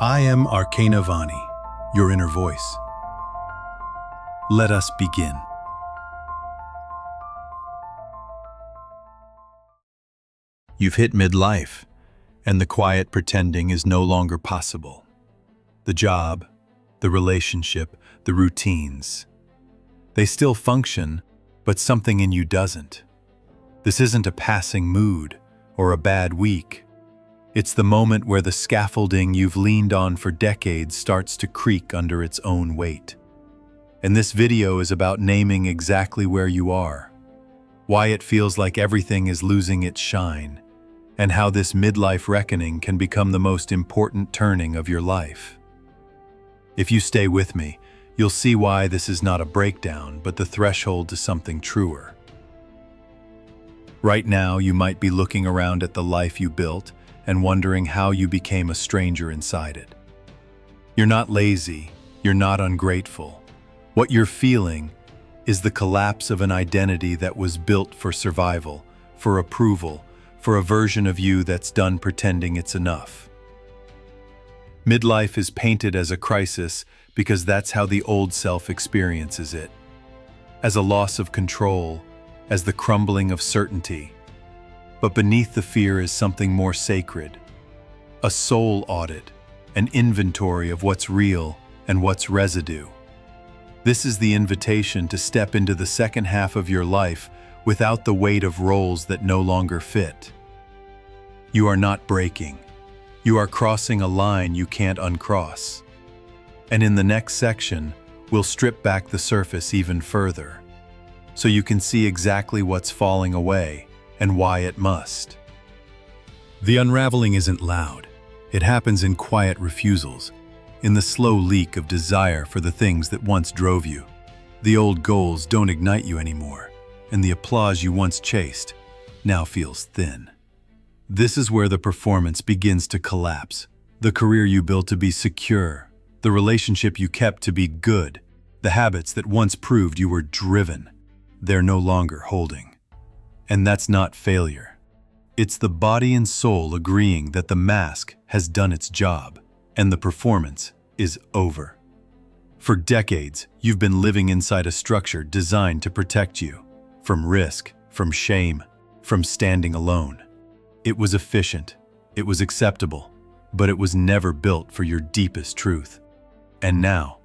I am Arcana Vani, your inner voice. Let us begin. You've hit midlife, and the quiet pretending is no longer possible. The job, the relationship, the routines. They still function, but something in you doesn't. This isn't a passing mood or a bad week. It's the moment where the scaffolding you've leaned on for decades starts to creak under its own weight. And this video is about naming exactly where you are, why it feels like everything is losing its shine, and how this midlife reckoning can become the most important turning of your life. If you stay with me, you'll see why this is not a breakdown, but the threshold to something truer. Right now, you might be looking around at the life you built and wondering how you became a stranger inside it. You're not lazy, you're not ungrateful. What you're feeling is the collapse of an identity that was built for survival, for approval, for a version of you that's done pretending it's enough. Midlife is painted as a crisis because that's how the old self experiences it. As a loss of control, as the crumbling of certainty. But beneath the fear is something more sacred. A soul audit, an inventory of what's real and what's residue. This is the invitation to step into the second half of your life without the weight of roles that no longer fit. You are not breaking. You are crossing a line you can't uncross. And in the next section, we'll strip back the surface even further, so you can see exactly what's falling away and why it must. The unraveling isn't loud. It happens in quiet refusals, in the slow leak of desire for the things that once drove you. The old goals don't ignite you anymore, and the applause you once chased now feels thin. This is where the performance begins to collapse. The career you built to be secure, the relationship you kept to be good, the habits that once proved you were driven, they're no longer holding. And that's not failure. It's the body and soul agreeing that the mask has done its job and the performance is over. For decades, you've been living inside a structure designed to protect you from risk, from shame, from standing alone. It was efficient, it was acceptable, but it was never built for your deepest truth. And now,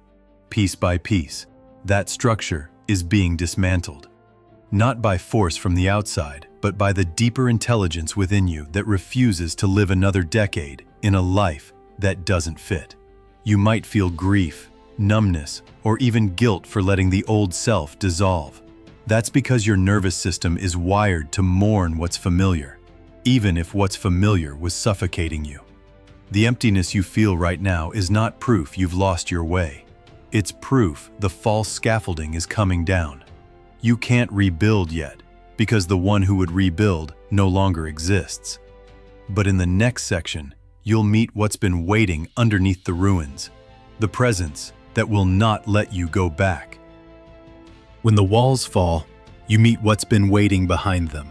piece by piece, that structure is being dismantled. Not by force from the outside, but by the deeper intelligence within you that refuses to live another decade in a life that doesn't fit. You might feel grief, numbness, or even guilt for letting the old self dissolve. That's because your nervous system is wired to mourn what's familiar, even if what's familiar was suffocating you. The emptiness you feel right now is not proof you've lost your way. It's proof the false scaffolding is coming down. You can't rebuild yet, because the one who would rebuild no longer exists. But in the next section, you'll meet what's been waiting underneath the ruins, the presence that will not let you go back. When the walls fall, you meet what's been waiting behind them.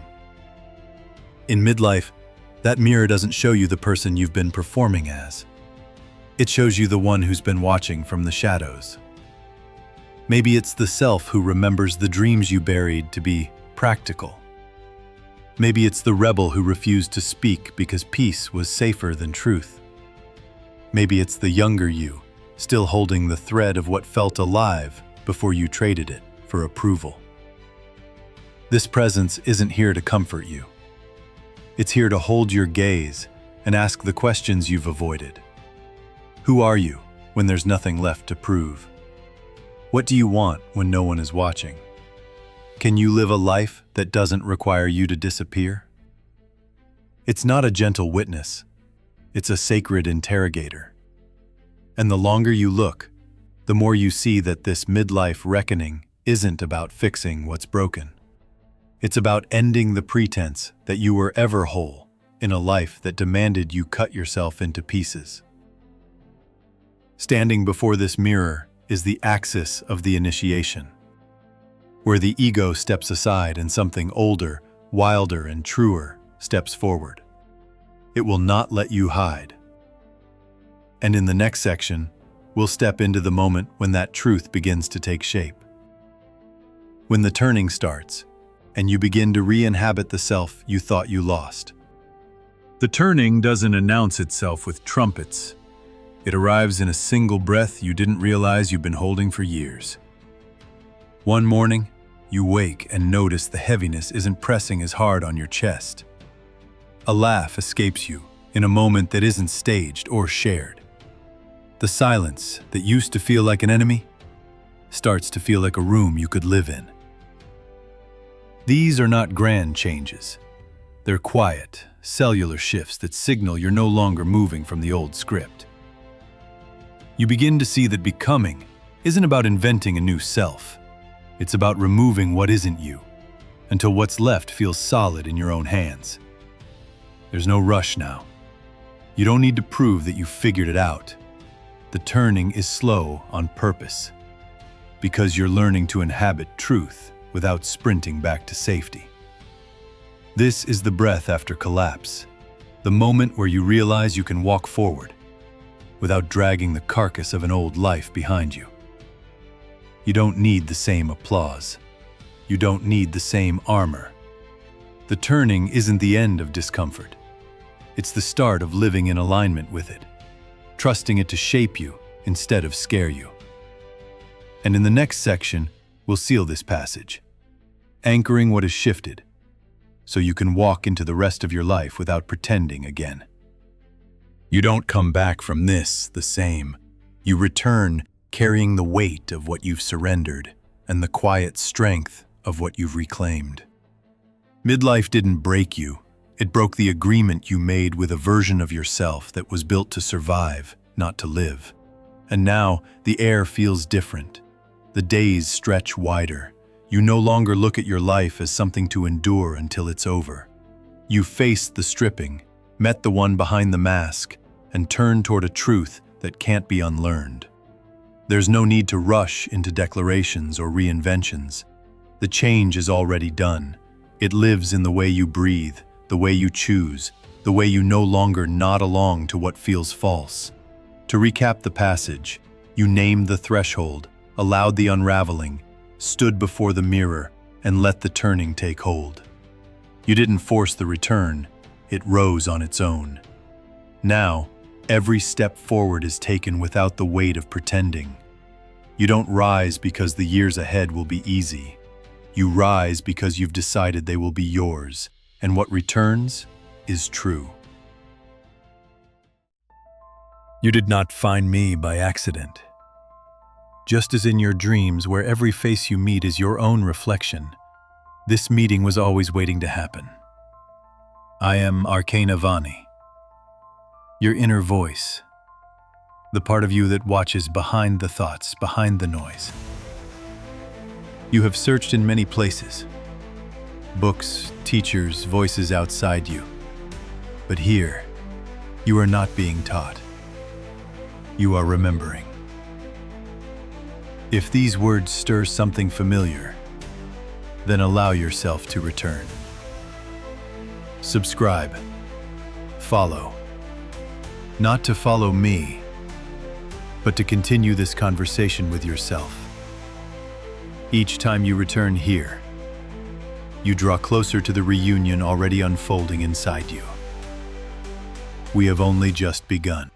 In midlife, that mirror doesn't show you the person you've been performing as. It shows you the one who's been watching from the shadows. Maybe it's the self who remembers the dreams you buried to be practical. Maybe it's the rebel who refused to speak because peace was safer than truth. Maybe it's the younger you, still holding the thread of what felt alive before you traded it for approval. This presence isn't here to comfort you. It's here to hold your gaze and ask the questions you've avoided. Who are you when there's nothing left to prove? What do you want when no one is watching? Can you live a life that doesn't require you to disappear? It's not a gentle witness. It's a sacred interrogator. And the longer you look, the more you see that this midlife reckoning isn't about fixing what's broken. It's about ending the pretense that you were ever whole in a life that demanded you cut yourself into pieces. Standing before this mirror is the axis of the initiation, where the ego steps aside and something older, wilder, and truer steps forward. It will not let you hide. And in the next section, we'll step into the moment when that truth begins to take shape. When the turning starts, and you begin to re-inhabit the self you thought you lost. The turning doesn't announce itself with trumpets. It arrives in a single breath you didn't realize you've been holding for years. One morning, you wake and notice the heaviness isn't pressing as hard on your chest. A laugh escapes you in a moment that isn't staged or shared. The silence that used to feel like an enemy starts to feel like a room you could live in. These are not grand changes. They're quiet, cellular shifts that signal you're no longer moving from the old script. You begin to see that becoming isn't about inventing a new self. It's about removing what isn't you, until what's left feels solid in your own hands. There's no rush now. You don't need to prove that you figured it out. The turning is slow on purpose, because you're learning to inhabit truth without sprinting back to safety. This is the breath after collapse, the moment where you realize you can walk forward without dragging the carcass of an old life behind you. You don't need the same applause. You don't need the same armor. The turning isn't the end of discomfort. It's the start of living in alignment with it, trusting it to shape you instead of scare you. And in the next section, we'll seal this passage, anchoring what has shifted, so you can walk into the rest of your life without pretending again. You don't come back from this the same. You return carrying the weight of what you've surrendered and the quiet strength of what you've reclaimed. Midlife didn't break you. It broke the agreement you made with a version of yourself that was built to survive, not to live. And now the air feels different. The days stretch wider. You no longer look at your life as something to endure until it's over. You faced the stripping, met the one behind the mask, and turned toward a truth that can't be unlearned. There's no need to rush into declarations or reinventions. The change is already done. It lives in the way you breathe, the way you choose, the way you no longer nod along to what feels false. To recap the passage, you named the threshold, allowed the unraveling, stood before the mirror, and let the turning take hold. You didn't force the return, it rose on its own. Now, every step forward is taken without the weight of pretending. You don't rise because the years ahead will be easy. You rise because you've decided they will be yours, and what returns is true. You did not find me by accident. Just as in your dreams, where every face you meet is your own reflection, this meeting was always waiting to happen. I am Arcana Vani, your inner voice, the part of you that watches behind the thoughts, behind the noise. You have searched in many places, books, teachers, voices outside you. But here, you are not being taught. You are remembering. If these words stir something familiar, then allow yourself to return. Subscribe. Follow. Not to follow me, but to continue this conversation with yourself. Each time you return here, you draw closer to the reunion already unfolding inside you. We have only just begun.